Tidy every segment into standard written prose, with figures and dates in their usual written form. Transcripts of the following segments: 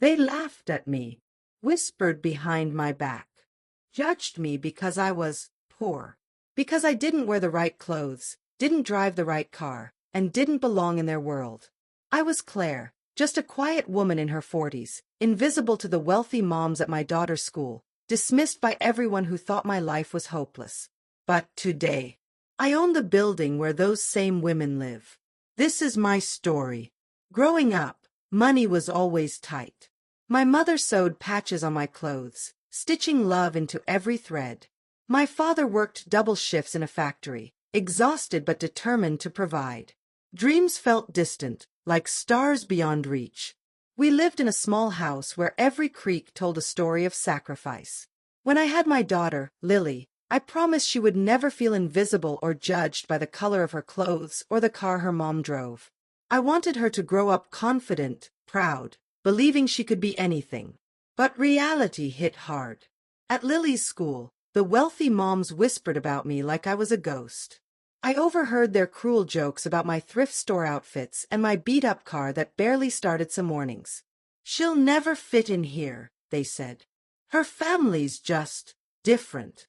They laughed at me, whispered behind my back, judged me because I was poor, because I didn't wear the right clothes, didn't drive the right car, and didn't belong in their world. I was Claire, just a quiet woman in her 40s, invisible to the wealthy moms at my daughter's school, dismissed by everyone who thought my life was hopeless. But today, I own the building where those same women live. This is my story. Growing up, money was always tight. My mother sewed patches on my clothes, stitching love into every thread. My father worked double shifts in a factory, exhausted but determined to provide. Dreams felt distant, like stars beyond reach. We lived in a small house where every creak told a story of sacrifice. When I had my daughter, Lily, I promised she would never feel invisible or judged by the color of her clothes or the car her mom drove. I wanted her to grow up confident, proud, believing she could be anything. But reality hit hard. At Lily's school, the wealthy moms whispered about me like I was a ghost. I overheard their cruel jokes about my thrift store outfits and my beat-up car that barely started some mornings. "She'll never fit in here," they said. "Her family's just different."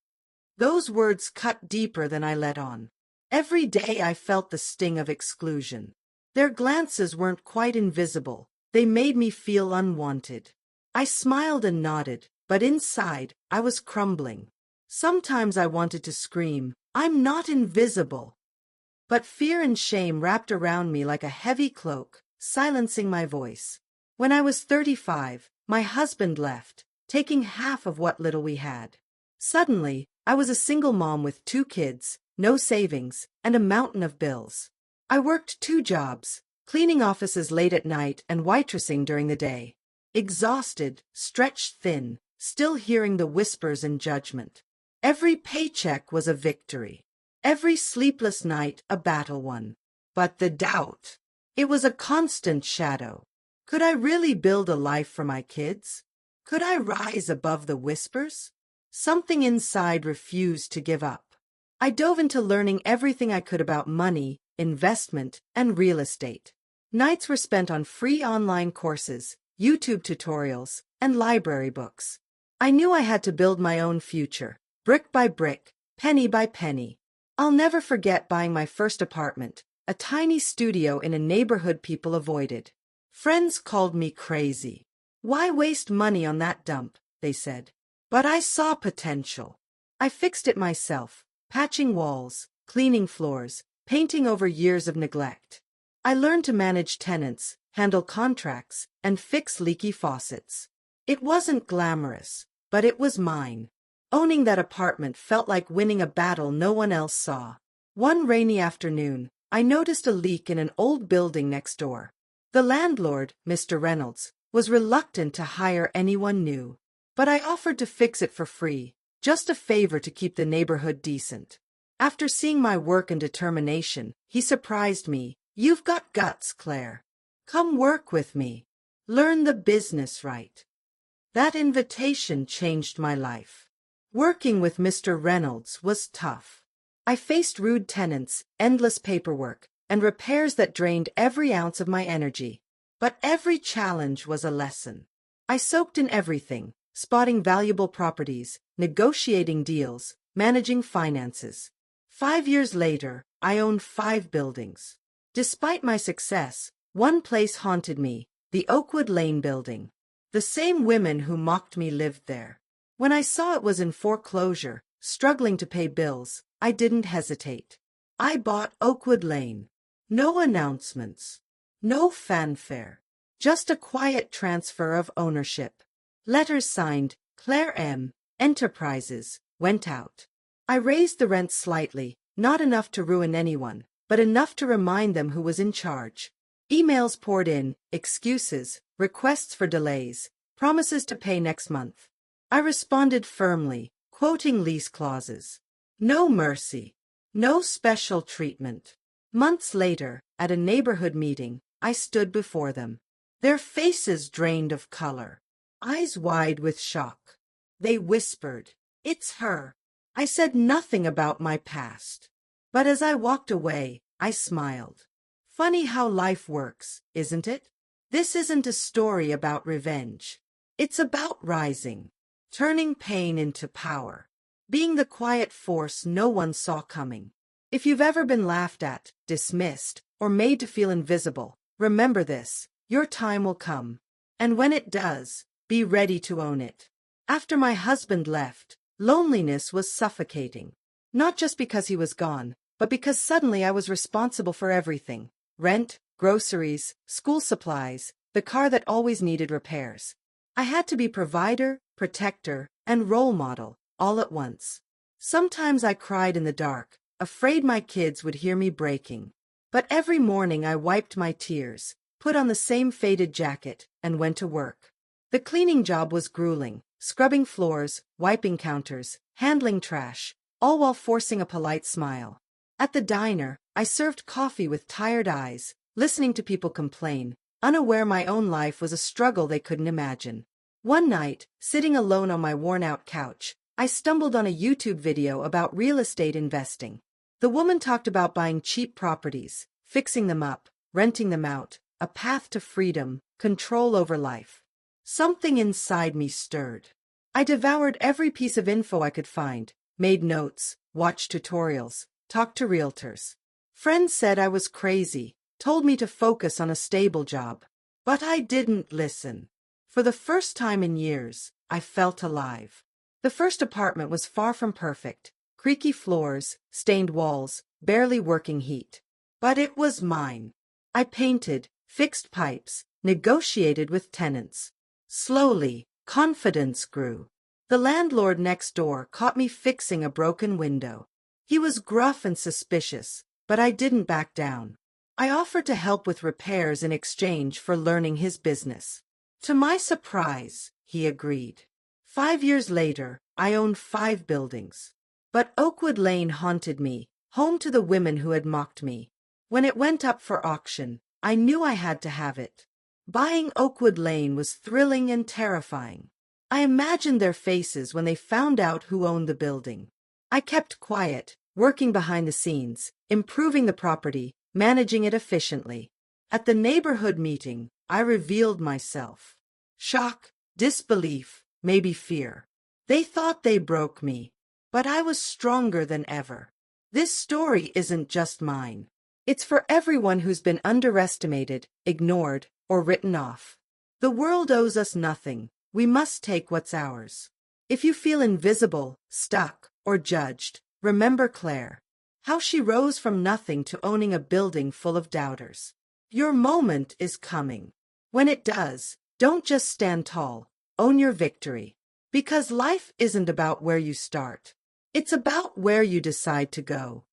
Those words cut deeper than I let on. Every day I felt the sting of exclusion. Their glances weren't quite invisible. They made me feel unwanted. I smiled and nodded, but inside, I was crumbling. Sometimes I wanted to scream, "I'm not invisible." But fear and shame wrapped around me like a heavy cloak, silencing my voice. When I was 35, my husband left, taking half of what little we had. Suddenly, I was a single mom with 2 kids, no savings, and a mountain of bills. I worked 2 jobs, cleaning offices late at night and waitressing during the day. Exhausted, stretched thin, still hearing the whispers and judgment. Every paycheck was a victory. Every sleepless night a battle won. But the doubt, it was a constant shadow. Could I really build a life for my kids? Could I rise above the whispers? Something inside refused to give up. I dove into learning everything I could about money, investment, and real estate. Nights were spent on free online courses, YouTube tutorials, and library books. I knew I had to build my own future, brick by brick, penny by penny. I'll never forget buying my first apartment, a tiny studio in a neighborhood people avoided. Friends called me crazy. "Why waste money on that dump?" they said. But I saw potential. I fixed it myself, patching walls, cleaning floors, painting over years of neglect. I learned to manage tenants, handle contracts, and fix leaky faucets. It wasn't glamorous, but it was mine. Owning that apartment felt like winning a battle no one else saw. One rainy afternoon, I noticed a leak in an old building next door. The landlord, Mr. Reynolds, was reluctant to hire anyone new. But I offered to fix it for free, just a favor to keep the neighborhood decent. After seeing my work and determination, he surprised me. "You've got guts, Claire. Come work with me. Learn the business right." That invitation changed my life. Working with Mr. Reynolds was tough. I faced rude tenants, endless paperwork, and repairs that drained every ounce of my energy. But every challenge was a lesson. I soaked in everything, spotting valuable properties, negotiating deals, managing finances. 5 years later, I owned 5 buildings. Despite my success, one place haunted me, the Oakwood Lane building. The same women who mocked me lived there. When I saw it was in foreclosure, struggling to pay bills, I didn't hesitate. I bought Oakwood Lane. No announcements. No fanfare. Just a quiet transfer of ownership. Letters signed, Claire M. Enterprises, went out. I raised the rent slightly, not enough to ruin anyone, but enough to remind them who was in charge. Emails poured in, excuses, requests for delays, promises to pay next month. I responded firmly, quoting lease clauses. No mercy. No special treatment. Months later, at a neighborhood meeting, I stood before them. Their faces drained of color, eyes wide with shock. They whispered, "It's her." I said nothing about my past. But as I walked away, I smiled. Funny how life works, isn't it? This isn't a story about revenge. It's about rising, turning pain into power, being the quiet force no one saw coming. If you've ever been laughed at, dismissed, or made to feel invisible, remember this: your time will come. And when it does, be ready to own it. After my husband left, loneliness was suffocating. Not just because he was gone, but because suddenly I was responsible for everything: rent, groceries, school supplies, the car that always needed repairs. I had to be provider, protector, and role model, all at once. Sometimes I cried in the dark, afraid my kids would hear me breaking. But every morning I wiped my tears, put on the same faded jacket, and went to work. The cleaning job was grueling: scrubbing floors, wiping counters, handling trash, all while forcing a polite smile. At the diner, I served coffee with tired eyes, listening to people complain, unaware my own life was a struggle they couldn't imagine. One night, sitting alone on my worn-out couch, I stumbled on a YouTube video about real estate investing. The woman talked about buying cheap properties, fixing them up, renting them out, a path to freedom, control over life. Something inside me stirred. I devoured every piece of info I could find, made notes, watched tutorials, talked to realtors. Friends said I was crazy, told me to focus on a stable job. But I didn't listen. For the first time in years, I felt alive. The first apartment was far from perfect: creaky floors, stained walls, barely working heat. But it was mine. I painted, fixed pipes, negotiated with tenants. Slowly, confidence grew. The landlord next door caught me fixing a broken window. He was gruff and suspicious, but I didn't back down. I offered to help with repairs in exchange for learning his business. To my surprise, he agreed. 5 years later, I owned 5 buildings. But Oakwood Lane haunted me, home to the women who had mocked me. When it went up for auction, I knew I had to have it. Buying Oakwood Lane was thrilling and terrifying. I imagined their faces when they found out who owned the building. I kept quiet, working behind the scenes, improving the property, managing it efficiently. At the neighborhood meeting, I revealed myself. Shock, disbelief, maybe fear. They thought they broke me, but I was stronger than ever. This story isn't just mine. It's for everyone who's been underestimated, ignored, or written off. The world owes us nothing. We must take what's ours. If you feel invisible, stuck, or judged, remember Claire. How she rose from nothing to owning a building full of doubters. Your moment is coming. When it does, don't just stand tall. Own your victory. Because life isn't about where you start. It's about where you decide to go.